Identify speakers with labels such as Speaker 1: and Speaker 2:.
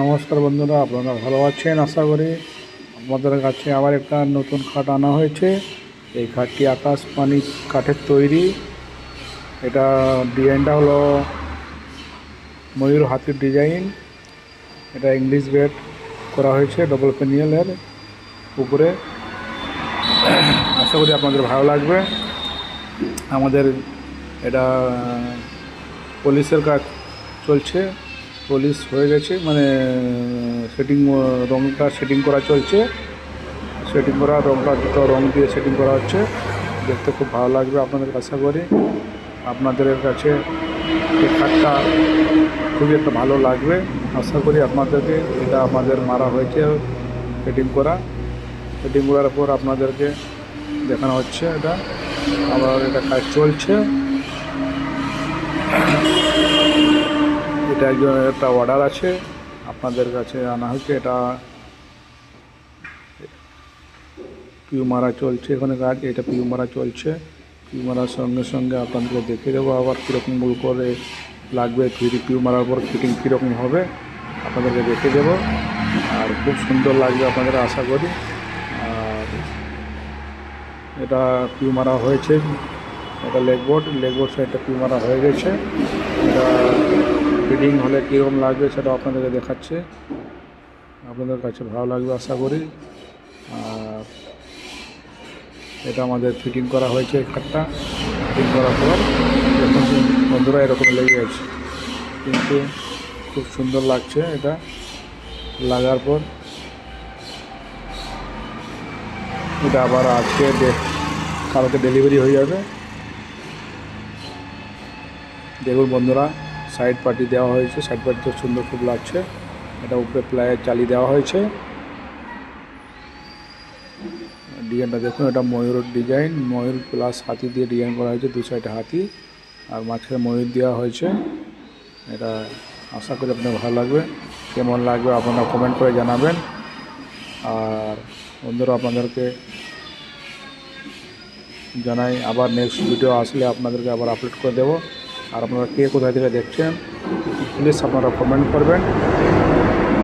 Speaker 1: নমস্কার বন্ধুরা, আপনারা ভালো আছেন আশা করি। আমাদের কাছে আবার একটা নতুন খাট আনা হয়েছে। এই খাটটি আকাশপানি কাঠের তৈরি। এটা ডিজাইনটা হলো ময়ূর হাতির ডিজাইন। এটা ইংলিশ বেড করা হয়েছে ডবল প্যানেলের উপরে। আশা করি আপনাদের ভালো লাগবে। আমাদের এটা পলিশের কাজ চলছে, পলিশ হয়ে গেছে, মানে সেটিং, রংটা সেটিং করা চলছে। সেটিং করা রংটা দুটো রং দিয়ে সেটিং করা হচ্ছে। দেখতে খুব ভালো লাগবে আপনাদের, আশা করি আপনাদের কাছে এই খাটটা খুবই একটা ভালো লাগবে। আশা করি আপনাদেরকে, এটা আমাদের মারা হয়েছে সেটিং করার পর আপনাদেরকে দেখানো হচ্ছে। এটা আবার এটা কাজ চলছে। এটা একটা অর্ডার আছে, আপনাদের কাছে আনা হয়েছে। এটা পিউ মারা চলছে এখানে কাজ। এটা পিউ মারা চলছে। পিউ মারার সঙ্গে সঙ্গে আপনাদেরকে দেখে দেবো আবার কীরকম মূল করে লাগবে। পিউ মারার পর ফিটিং কীরকম হবে আপনাদেরকে দেখে দেবো। আর খুব সুন্দর লাগবে আপনাদের, আশা করি। আর এটা পিউ মারা হয়েছে। এটা লেগবোর্ড সাইডটা পিউ মারা হয়ে গেছে। এটা ফিটিং হলে কীরকম লাগবে সেটা আপনাদেরকে দেখাচ্ছে। আপনাদের কাছে ভালো লাগবে আশা করি। আর এটা আমাদের ফিটিং করা হয়েছে। এই খাটটা ফিটিং করার পর দেখুন বন্ধুরা এরকম লেগে আছে, কিন্তু খুব সুন্দর লাগছে। এটা লাগার পর এটা আবার আজকে কালকে ডেলিভারি হয়ে যাবে। দেখুন বন্ধুরা, সাইড পার্টি দেওয়া হয়েছে। সাইড পার্টি তো সুন্দর খুব লাগছে। এটা উপরে প্লাইয়ের চালি দেওয়া হয়েছে। ডিজাইনটা দেখুন, এটা ময়ূরের ডিজাইন, ময়ূর প্লাস হাতি দিয়ে ডিজাইন করা হয়েছে। দু সাইডে হাতি আর মাঝখানে ময়ূর দেওয়া হয়েছে। এটা আশা করি আপনার ভালো লাগবে। কেমন লাগবে আপনারা কমেন্ট করে জানাবেন। আর বন্ধুরা, আপনাদেরকে জানাই আবার নেক্সট ভিডিও আসলে আপনাদেরকে আবার আপলোড করে দেবো। আর আপনারা কে কোথায় থেকে দেখছেন প্লিজ আপনারা কমেন্ট করবেন।